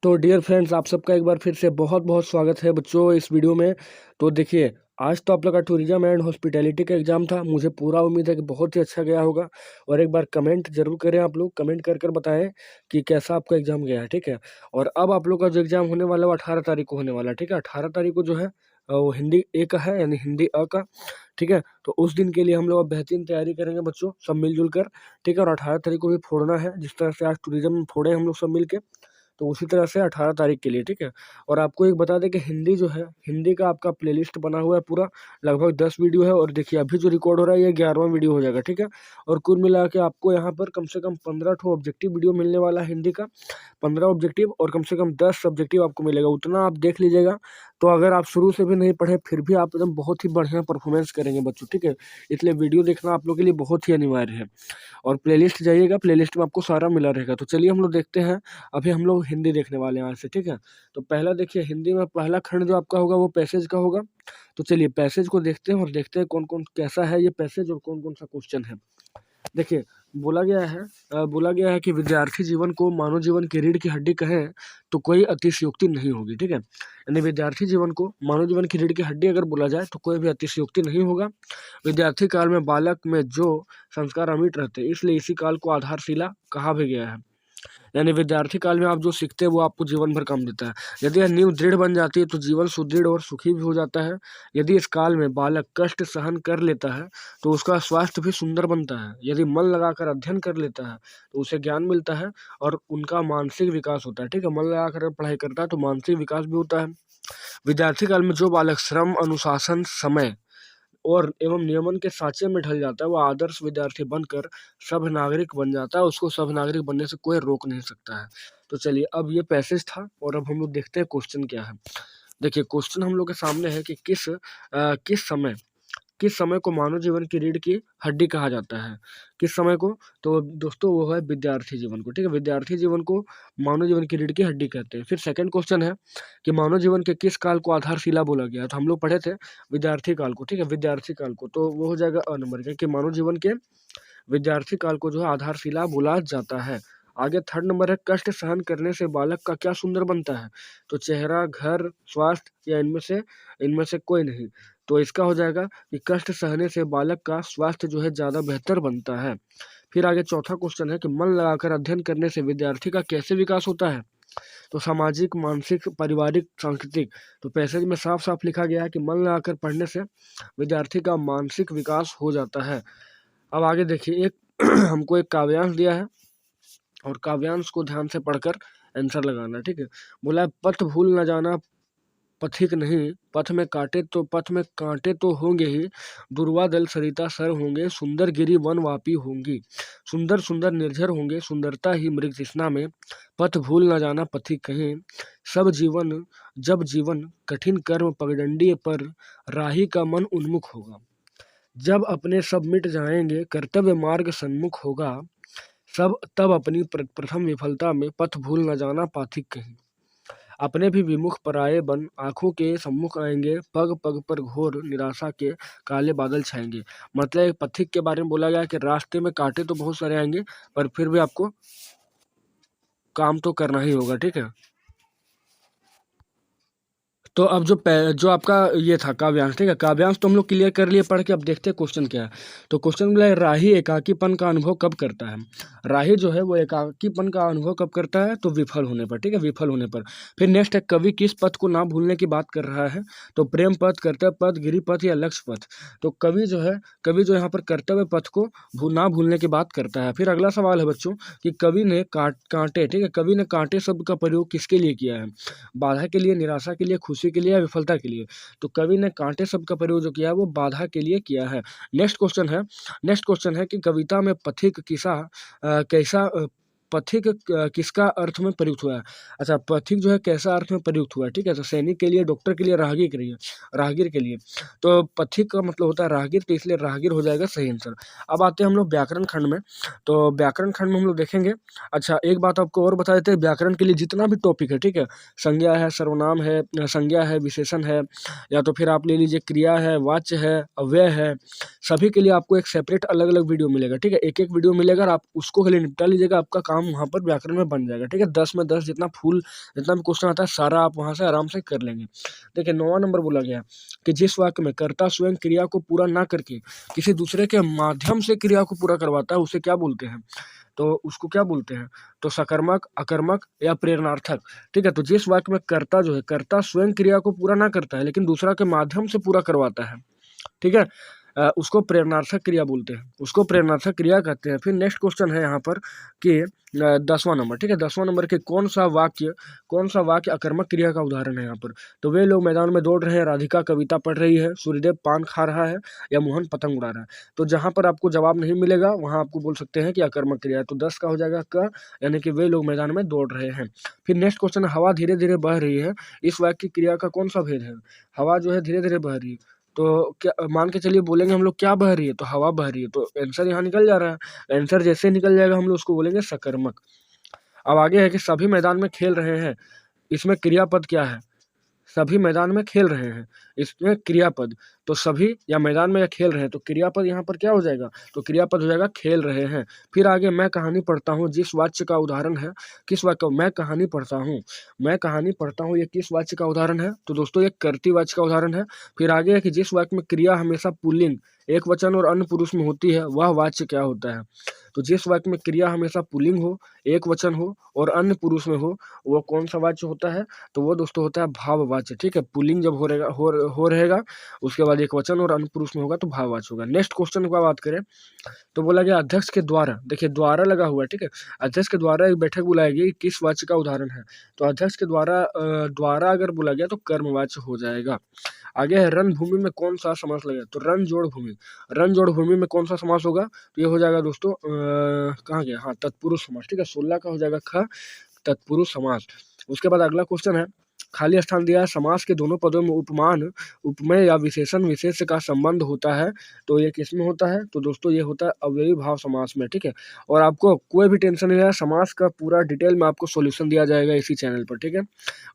तो dear friends, आप सबका एक बार फिर से बहुत बहुत स्वागत है बच्चों इस वीडियो में। तो देखिए, आज तो आप लोग का टूरिज्म एंड हॉस्पिटैलिटी का एग्जाम था। मुझे पूरा उम्मीद है कि बहुत ही अच्छा गया होगा। और एक बार कमेंट जरूर करें, आप लोग कमेंट कर कर बताएं कि कैसा आपका एग्जाम गया है, ठीक है। और अब आप लोग का जो एग्जाम होने वाला है वो 18 तारीख को होने वाला है, ठीक है। 18 तारीख को जो है वो हिंदी ए का है, यानी हिंदी अ का, ठीक है। तो उस दिन के लिए हम लोग अब बेहतरीन तैयारी करेंगे बच्चों, सब मिलजुल कर, ठीक है। और 18 तारीख को भी फोड़ना है, जिस तरह से आज टूरिज्म में फोड़े हम लोग सब मिल के, तो उसी तरह से 18 तारीख के लिए, ठीक है। और आपको एक बता दें कि हिंदी जो है, हिंदी का आपका प्लेलिस्ट बना हुआ है पूरा, लगभग 10 वीडियो है। और देखिए, अभी जो रिकॉर्ड हो रहा है ये 11वां वीडियो हो जाएगा, ठीक है। और कुल मिला के आपको यहाँ पर कम से कम 15 ठो ऑब्जेक्टिव वीडियो मिलने वाला है हिंदी का, 15 ऑब्जेक्टिव, और कम से कम 10 सब्जेक्टिव आपको मिलेगा। उतना आप देख लीजिएगा। तो अगर आप शुरू से भी नहीं पढ़े फिर भी आप एकदम बहुत ही बढ़िया परफॉर्मेंस करेंगे बच्चों, ठीक है। इसलिए वीडियो देखना आप लोग के लिए बहुत ही अनिवार्य है। और प्लेलिस्ट जाइएगा, प्लेलिस्ट में आपको सारा मिला रहेगा। तो चलिए हम लोग देखते हैं। अभी हम लोग हिंदी देखने वाले हैं आज से, ठीक है। तो पहला देखिए, हिंदी में पहला खंड जो आपका होगा वो पैसेज का होगा। तो चलिए पैसेज को देखते हैं और देखते हैं कौन कौन कैसा है ये पैसेज और कौन कौन सा क्वेश्चन है। देखिए, बोला गया है कि विद्यार्थी जीवन को मानव जीवन की रीढ़ की हड्डी कहें तो कोई अतिशयोक्ति नहीं होगी, ठीक है। यानी विद्यार्थी जीवन को मानव जीवन की रीढ़ की हड्डी अगर बोला जाए तो कोई भी अतिशयोक्ति नहीं होगा। विद्यार्थी काल में बालक में जो संस्कार अमिट रहते हैं, इसलिए इसी काल को आधारशिला कहा भी गया है। यानी विद्यार्थी काल में आप जो सीखते हैं वो आपको जीवन भर काम देता है। यदि यह नींव दृढ़ बन जाती है तो जीवन सुदृढ़ और सुखी भी हो जाता है। यदि इस काल में बालक कष्ट सहन कर लेता है तो उसका स्वास्थ्य भी सुंदर बनता है। यदि मन लगाकर अध्ययन कर लेता है तो उसे ज्ञान मिलता है और उनका मानसिक विकास होता है, ठीक है। मन लगाकर पढ़ाई करता है तो मानसिक विकास भी होता है। विद्यार्थी काल में जो बालक श्रम, अनुशासन, समय और एवं नियमन के साँचे में ढल जाता है, वो आदर्श विद्यार्थी बनकर सब नागरिक बन जाता है। उसको सब नागरिक बनने से कोई रोक नहीं सकता है। तो चलिए, अब ये पैसेज था और अब हम लोग देखते हैं क्वेश्चन क्या है। देखिए, क्वेश्चन हम लोग के सामने है कि किस समय को मानव जीवन की रीढ़ की हड्डी कहा जाता है। किस समय को? तो दोस्तों वो है विद्यार्थी जीवन को, ठीक है। विद्यार्थी जीवन को मानव जीवन की रीढ़ की हड्डी कहते हैं। फिर सेकंड क्वेश्चन है कि मानव जीवन के किस काल को आधारशिला बोला गया है। तो हम लोग पढ़े थे विद्यार्थी काल को, ठीक है। विद्यार्थी काल को तो वो हो जाएगा अ नंबर का, कि मानव जीवन के विद्यार्थी काल को जो है आधारशिला बोला जाता है। आगे थर्ड नंबर है, कष्ट सहन करने से बालक का क्या सुंदर बनता है। तो चेहरा, घर, स्वास्थ्य या इनमें से कोई नहीं। तो इसका हो जाएगा कि कष्ट सहने से बालक का स्वास्थ्य जो है ज़्यादा बेहतर बनता है। फिर आगे चौथा क्वेश्चन है कि मन लगाकर अध्ययन करने से विद्यार्थी का कैसे विकास होता है। तो सामाजिक, मानसिक, पारिवारिक, सांस्कृतिक। तो पैसेज में साफ साफ लिखा गया है कि मन लगाकर पढ़ने से विद्यार्थी का मानसिक विकास हो जाता है। अब आगे देखिए, एक हमको एक काव्यांश दिया है और काव्यांश को ध्यान से पढ़कर आंसर लगाना है, ठीक है। बोला है, पथ भूल न जाना पथिक नहीं, पथ में कांटे तो होंगे ही, दुर्वा दल सरिता सर होंगे, सुंदर गिरी वन वापी होंगी, सुंदर सुंदर निर्झर होंगे, सुंदरता ही मृग तृष्णा में, पथ भूल न जाना पथिक कहीं, जब जीवन कठिन कर्म पगडंडी पर, राही का मन उन्मुख होगा, जब अपने सब मिट जाएंगे कर्तव्य मार्ग सन्मुख होगा, सब तब अपनी प्रथम विफलता में पथ भूल न जाना पाथिक कहीं, अपने भी विमुख पराये बन आंखों के सम्मुख आएंगे, पग पग पर घोर निराशा के काले बादल छाएंगे। मतलब एक पथिक के बारे में बोला गया है कि रास्ते में कांटे तो बहुत सारे आएंगे पर फिर भी आपको काम तो करना ही होगा, ठीक है। तो अब जो आपका ये था काव्यांश, ठीक है। काव्यांश तो हम लोग क्लियर कर लिए पढ़ के। अब देखते हैं क्वेश्चन क्या है। तो क्वेश्चन बोला है, राही एकाकीपन का अनुभव कब करता है। राही जो है वो एकाकीपन का अनुभव कब करता है, तो विफल होने पर, ठीक है, विफल होने पर। फिर नेक्स्ट है, कवि किस पथ को ना भूलने की बात कर रहा है। तो प्रेम पथ, कर्तव्य पथ, गिरी पथ या लक्ष्य पथ। तो कवि जो यहाँ पर कर्तव्य पथ को ना भूलने की बात करता है। फिर अगला सवाल है बच्चों कि कवि ने कांटे, ठीक है, कवि ने कांटे शब्द का प्रयोग किसके लिए किया है। बाधा के लिए, निराशा के लिए, खुशी के लिए या विफलता के लिए। तो कवि ने कांटे शब्द का प्रयोग जो किया है वो बाधा के लिए किया है। नेक्स्ट क्वेश्चन है कि कविता में पथिक किसका अर्थ में प्रयुक्त हुआ है। अच्छा, पथिक जो है कैसा अर्थ में प्रयुक्त हुआ है, ठीक है। तो सैनिक के लिए, डॉक्टर के लिए, राहगीर के लिए। तो पथिक का मतलब होता है राहगीर, तो इसलिए राहगीर हो जाएगा सही आंसर। अब आते हैं हम लोग व्याकरण खंड में। तो व्याकरण खंड में हम लोग देखेंगे। अच्छा, एक बात आपको और बता देते हैं, व्याकरण के लिए जितना भी टॉपिक है, ठीक है, संज्ञा है, सर्वनाम है, संज्ञा है, विशेषण है, या तो फिर आप ले लीजिए क्रिया है, वाच्य है, अव्यय है, सभी के लिए आपको एक सेपरेट अलग अलग वीडियो मिलेगा, ठीक है। एक एक वीडियो मिलेगा और आप उसको खाली निपटा लीजिएगा, आपका काम काम वहाँ पर व्याकरण में बन जाएगा, ठीक है। 10 में 10 जितना भी क्वेश्चन आता है सारा आप वहाँ से आराम से कर लेंगे। देखिए 9वां नंबर बोला गया कि जिस वाक्य में कर्ता स्वयं क्रिया को पूरा ना करके किसी दूसरे के माध्यम से क्रिया को पूरा करवाता है उसे क्या बोलते हैं? तो उसको क्या बोलते हैं? तो सकर्मक, अकर्मक या प्रेरणार्थक, ठीक है। तो जिस वाक्य में कर्ता जो है, कर्ता स्वयं क्रिया को पूरा ना करता है लेकिन दूसरा के माध्यम से पूरा करवाता है, ठीक है, उसको प्रेरणार्थक क्रिया बोलते हैं, उसको प्रेरणार्थक क्रिया कहते हैं। फिर नेक्स्ट क्वेश्चन है यहाँ पर कि 10वां नंबर, ठीक है, 10वां नंबर के कौन सा वाक्य अकर्मक क्रिया का उदाहरण है यहाँ पर? तो वे लोग मैदान में दौड़ रहे हैं, राधिका कविता पढ़ रही है, सूर्यदेव पान खा रहा है या मोहन पतंग उड़ा रहा है। तो जहाँ पर आपको जवाब नहीं मिलेगा वहाँ आपको बोल सकते हैं कि अकर्मक क्रिया है। तो 10 का हो जाएगा क, यानी कि वे लोग मैदान में दौड़ रहे हैं। फिर नेक्स्ट क्वेश्चन, हवा धीरे धीरे बह रही है, इस वाक्य की क्रिया का कौन सा भेद है? हवा जो है धीरे धीरे बह रही है, तो क्या मान के चलिए बोलेंगे हम लोग क्या बह रही है? तो हवा बह रही है, तो आंसर यहाँ निकल जा रहा है। आंसर जैसे निकल जाएगा हम लोग उसको बोलेंगे सकर्मक। अब आगे है कि सभी मैदान में खेल रहे हैं, इसमें क्रियापद क्या है? सभी मैदान में खेल रहे हैं, इसमें क्रियापद, तो सभी या मैदान में या खेल रहे हैं, तो क्रियापद यहाँ पर क्या हो जाएगा? तो क्रियापद हो जाएगा खेल रहे हैं। फिर आगे मैं कहानी पढ़ता हूँ, जिस वाक्य का उदाहरण है, किस वाक्य? मैं कहानी पढ़ता हूँ, ये किस वाक्य का उदाहरण है? तो दोस्तों ये कर्तृ वाच्य का उदाहरण है। फिर आगे है कि जिस वाक्य में क्रिया हमेशा पुल्लिंग, एक वचन और अन्य पुरुष में होती है वह वाच्य क्या होता है? तो जिस वाक्य में क्रिया हमेशा पुल्लिंग हो, एक वचन हो और अन्य पुरुष में हो, वो कौन सा वाच्य होता है? तो वो दोस्तों होता है भाववाच्य, ठीक है। पुल्लिंग जब हो रहेगा उसके बाद एक वचन और अन्य पुरुष में होगा तो भाववाच्य होगा। नेक्स्ट क्वेश्चन की बात करें तो बोला गया अध्यक्ष के द्वारा, देखिए द्वारा लगा हुआ है, ठीक है, अध्यक्ष के द्वारा एक बैठक बुलाई गई, किस वाच्य का उदाहरण है? तो अध्यक्ष के द्वारा अगर बोला गया तो कर्मवाच्य हो जाएगा। आगे है रणभूमि में कौन सा समास लगेगा? तो रण जोड़ भूमि में कौन सा समास होगा? तो ये हो जाएगा दोस्तों कहाँ गया, हाँ तत्पुरुष समास, ठीक है। 16 का हो जाएगा ख, तत्पुरुष समास। उसके बाद अगला क्वेश्चन है, खाली स्थान दिया है, समास के दोनों पदों में उपमान, उपमेय या विशेषण विशेष का संबंध होता है, तो ये किस में होता है? तो दोस्तों ये होता है अव्ययी भाव समास में, ठीक है। और आपको कोई भी टेंशन नहीं है, समास का पूरा डिटेल में आपको सॉल्यूशन दिया जाएगा इसी चैनल पर, ठीक है।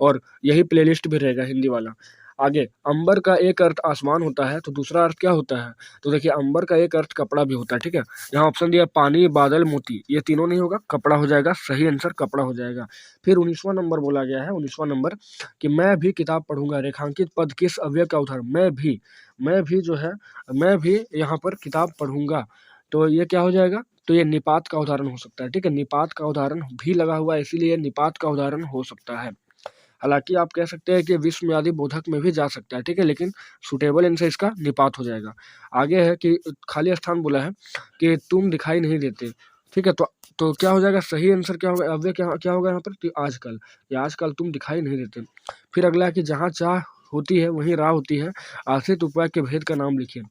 और यही प्लेलिस्ट भी रहेगा हिंदी वाला। आगे, अंबर का एक अर्थ आसमान होता है, तो दूसरा अर्थ क्या होता है? तो देखिए अंबर का एक अर्थ कपड़ा भी होता है, ठीक है। यहाँ ऑप्शन दिया पानी, बादल, मोती, ये तीनों नहीं होगा, कपड़ा हो जाएगा, सही आंसर कपड़ा हो जाएगा। फिर 19वां नंबर बोला गया है, 19वां नंबर कि मैं भी किताब पढ़ूंगा, रेखांकित पद किस अव्यय का उदाहरण? मैं भी जो है, मैं भी यहाँ पर किताब पढ़ूंगा, तो ये क्या हो जाएगा? तो ये निपात का उदाहरण हो सकता है, ठीक है। निपात का उदाहरण भी लगा हुआ है इसीलिए निपात का उदाहरण हो सकता है। हालांकि आप कह सकते हैं कि विस्मयादि बोधक में भी जा सकता है, ठीक है, लेकिन सुटेबल आंसर इसका निपात हो जाएगा। आगे है कि खाली स्थान बोला है कि तुम दिखाई नहीं देते, ठीक है, तो क्या हो जाएगा? सही आंसर क्या होगा? अव्यय क्या होगा यहाँ पर? तो आजकल, या आजकल तुम दिखाई नहीं देते। फिर अगला है कि जहाँ चाह होती है वहीं राह होती है, आश्रित उपवाक्य के भेद का नाम लिखिए।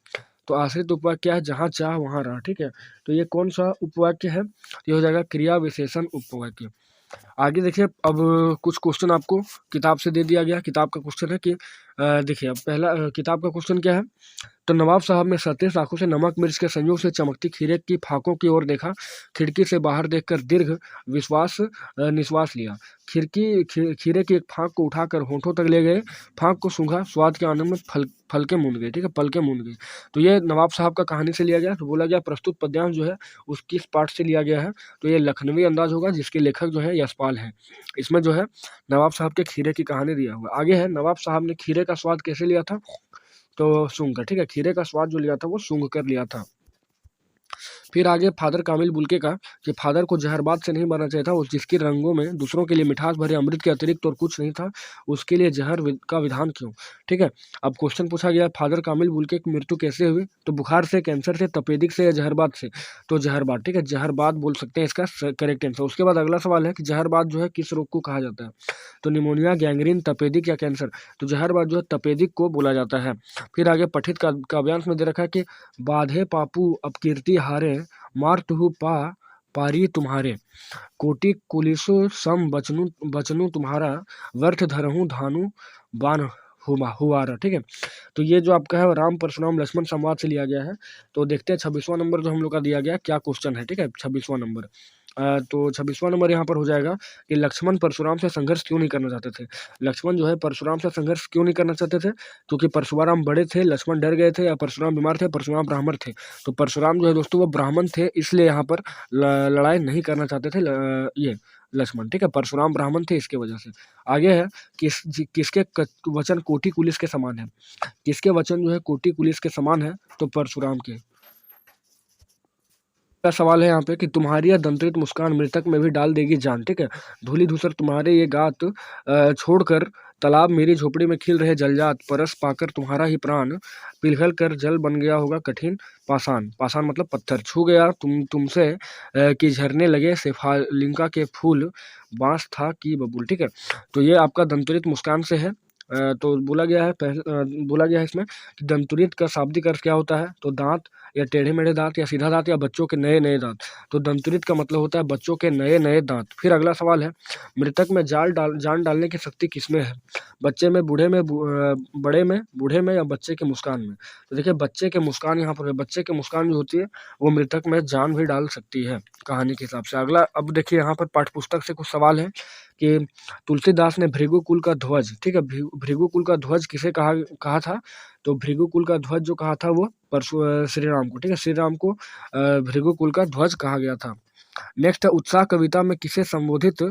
तो आश्रित उपवाक्य क्या है? जहाँ चाह वहाँ राह, ठीक है। तो ये कौन सा उपवाक्य है? ये हो जाएगा क्रिया विशेषण उपवाक्य। आगे देखिए, अब कुछ क्वेश्चन आपको किताब से दे दिया गया। किताब का क्वेश्चन है कि देखिए अब पहला किताब का क्वेश्चन क्या है? तो नवाब साहब ने सतेज आंखों से नमक मिर्च के संयोग से चमकती खीरे की फाकों की ओर देखा, खिड़की से बाहर देखकर दीर्घ निश्वास लिया, खीरे की एक फाक को उठाकर होठों तक ले गए, फाक को सूंघा, स्वाद के आनंद में फलके मूंद गए, ठीक है, पलके मूंद गए। तो ये नवाब साहब का कहानी से लिया गया। तो बोला गया प्रस्तुत पद्यांश जो है उस किस पाठ से लिया गया है? तो ये लखनवी अंदाज होगा, जिसके लेखक जो है यशपाल है। इसमें जो है नवाब साहब के खीरे की कहानी दिया हुआ। आगे है नवाब साहब ने खीरे का स्वाद कैसे लिया था? तो सूंघ कर, ठीक है, खीरे का स्वाद जो लिया था वो सूंघ कर लिया था। फिर आगे फादर कामिल बुल्के का कि फादर को जहरबाद से नहीं बनना चाहिए था, उस जिसके रंगों में दूसरों के लिए मिठास भरे अमृत के अतिरिक्त और कुछ नहीं था, उसके लिए जहर का विधान क्यों? ठीक है, अब क्वेश्चन पूछा गया फादर कामिल बुल्के की मृत्यु कैसे हुई? तो बुखार से, कैंसर से, तपेदिक से या जहरबाद से? तो जहरबाद, ठीक है, जहरबाद बोल सकते हैं इसका करेक्ट आंसर। उसके बाद अगला सवाल है कि जहरबाद जो है किस रोग को कहा जाता है? तो निमोनिया, गैंग्रीन, तपेदिक या कैंसर? तो जहरबाद जो है तपेदिक को बोला जाता है। फिर आगे पठित काव्यांश में दे रखा है कि बाधे पापू अपकीर्ति हारे, मार तुहु पारी तुम्हारे, कोटि कुलिसो सम बचनु तुम्हारा, व्यर्थ धरहु धानु बान हुआरा। ठीक है, तो ये जो आपका है राम परशुराम लक्ष्मण संवाद से लिया गया है। तो देखते हैं 26वां नंबर जो हम लोग का दिया गया क्या क्वेश्चन है। ठीक है, 26वां नंबर तो 26वां नंबर यहाँ पर हो जाएगा कि लक्ष्मण परशुराम से संघर्ष क्यों नहीं करना चाहते थे। लक्ष्मण जो है परशुराम से संघर्ष क्यों नहीं करना चाहते थे? क्योंकि परशुराम बड़े थे, लक्ष्मण डर गए थे, या परशुराम बीमार थे, परशुराम ब्राह्मण थे। तो परशुराम जो है दोस्तों वो ब्राह्मण थे, इसलिए यहाँ पर लड़ाई नहीं करना चाहते थे ये लक्ष्मण, ठीक है। परशुराम ब्राह्मण थे इसके वजह से। आगे है किसके वचन कोटि कुलिस के समान है। किसके वचन जो है कोटि कुलिस के समान है? तो परशुराम के। का सवाल है यहाँ पे कि तुम्हारी यह दंतरित मुस्कान मृतक में भी डाल देगी जान, ठीक है। धूलि धूसर तुम्हारे ये गात छोड़कर तालाब मेरी झोपड़ी में खिल रहे जलजात, परस पाकर तुम्हारा ही प्राण पिघल कर जल बन गया होगा कठिन पाषाण। पाषाण मतलब पत्थर। छू गया तुमसे कि झरने लगे शेफालिंका के फूल, बांस था कि बबूल, ठीक है। तो ये आपका दंतरित मुस्कान से है। तो बोला गया है बोला गया है इसमें कि दंतुरित का शाब्दिक अर्थ क्या होता है? तो दांत, या टेढ़े मेढ़े दांत, या सीधा दांत, या बच्चों के नए नए दांत। तो दंतुरित का मतलब होता है बच्चों के नए नए दांत। फिर अगला सवाल है मृतक में जान डालने की शक्ति किसमें है? बच्चे में, बूढ़े में, बड़े में, बूढ़े में, या बच्चे के मुस्कान में? तो देखिए बच्चे के मुस्कान यहाँ पर है। बच्चे के मुस्कान जो होती है वो मृतक में जान भी डाल सकती है कहानी के हिसाब से। अगला अब देखिए यहाँ पर पाठ्यपुस्तक से कुछ सवाल है कि तुलसीदास ने भृगुकुल का ध्वज, ठीक है, भृगुकुल का ध्वज किसे कहा था? तो भृगुकुल का ध्वज जो कहा था वो श्री राम को, ठीक है। श्री राम को भृगुकुल का ध्वज कहा गया था। नेक्स्ट है उत्साह कविता में किसे संबोधित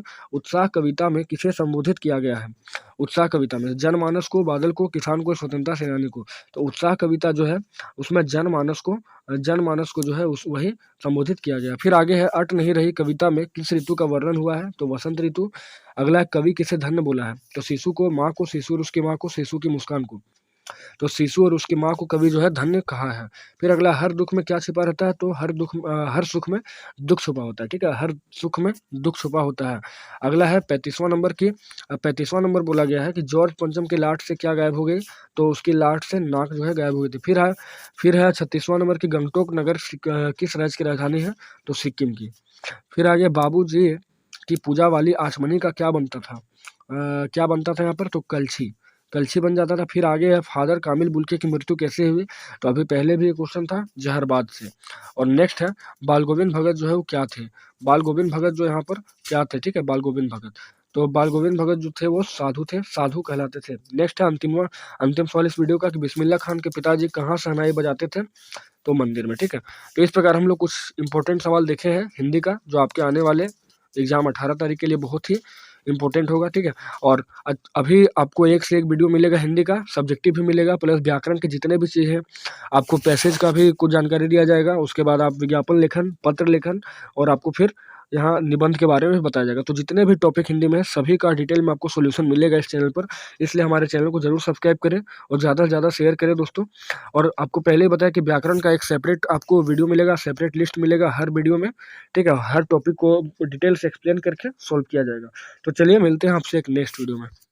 किया गया है? उत्साह कविता में जनमानस को, बादल को, किसान को, स्वतंत्रता सेनानी को। तो उत्साह कविता जो है उसमें जनमानस को जो है उस वही संबोधित किया गया। फिर आगे है अट नहीं रही कविता में किस ऋतु का वर्णन हुआ है? तो वसंत ऋतु। अगला है कवि किसे धन्य बोला है? तो शिशु को, माँ को, शिशु और उसकी माँ को, शिशु की मुस्कान को। तो शिशु और उसकी माँ को कवि जो है धन्य कहा है। फिर अगला हर दुख में क्या छिपा रहता है? तो हर सुख में दुख छुपा होता है, ठीक है। हर सुख में दुख छुपा होता है। अगला है 35वां नंबर बोला गया है कि जॉर्ज पंचम के लाट से क्या गायब हो गई? तो उसकी लाट से नाक जो है गायब हो गई थी। फिर है 36वां नंबर की गंगटोक नगर किस राज्य की राजधानी है? तो सिक्किम की। फिर आगे बाबू जी की पूजा वाली आचमनी का क्या बनता था? क्या बनता था यहाँ पर? तो कलछी बन जाता था। फिर आगे है फादर कामिल बुल्के की मृत्यु कैसे हुई? तो अभी पहले भी एक क्वेश्चन था जहरबाद से। और नेक्स्ट है बाल गोविंद भगत जो है वो क्या थे? बाल गोविंद भगत जो यहाँ पर क्या थे, ठीक है, बाल गोविंद भगत। तो बाल गोविंद भगत जो थे वो साधु थे, साधु कहलाते थे। नेक्स्ट है अंतिम सवाल इस वीडियो का कि बिस्मिल्लाह खान के पिताजी कहाँ शहनाई बजाते थे? तो मंदिर में, ठीक है। तो इस प्रकार हम लोग कुछ इंपॉर्टेंट सवाल देखे हैं हिंदी का, जो आपके आने वाले एग्जाम 18 तारीख के लिए बहुत ही इंपॉर्टेंट होगा, ठीक है। और अभी आपको एक से एक वीडियो मिलेगा हिंदी का, सब्जेक्टिव भी मिलेगा, प्लस व्याकरण के जितने भी चीज़ है, आपको पैसेज का भी कुछ जानकारी दिया जाएगा। उसके बाद आप विज्ञापन लेखन, पत्र लेखन, और आपको फिर यहाँ निबंध के बारे में भी बताया जाएगा। तो जितने भी टॉपिक हिंदी में है सभी का डिटेल में आपको सोल्यूशन मिलेगा इस चैनल पर। इसलिए हमारे चैनल को जरूर सब्सक्राइब करें और ज़्यादा से ज़्यादा शेयर करें दोस्तों। और आपको पहले ही बताया कि व्याकरण का एक सेपरेट आपको वीडियो मिलेगा, सेपरेट लिस्ट मिलेगा हर वीडियो में, ठीक है। हर टॉपिक को डिटेल से एक्सप्लेन करके सॉल्व किया जाएगा। तो चलिए मिलते हैं आपसे एक नेक्स्ट वीडियो में।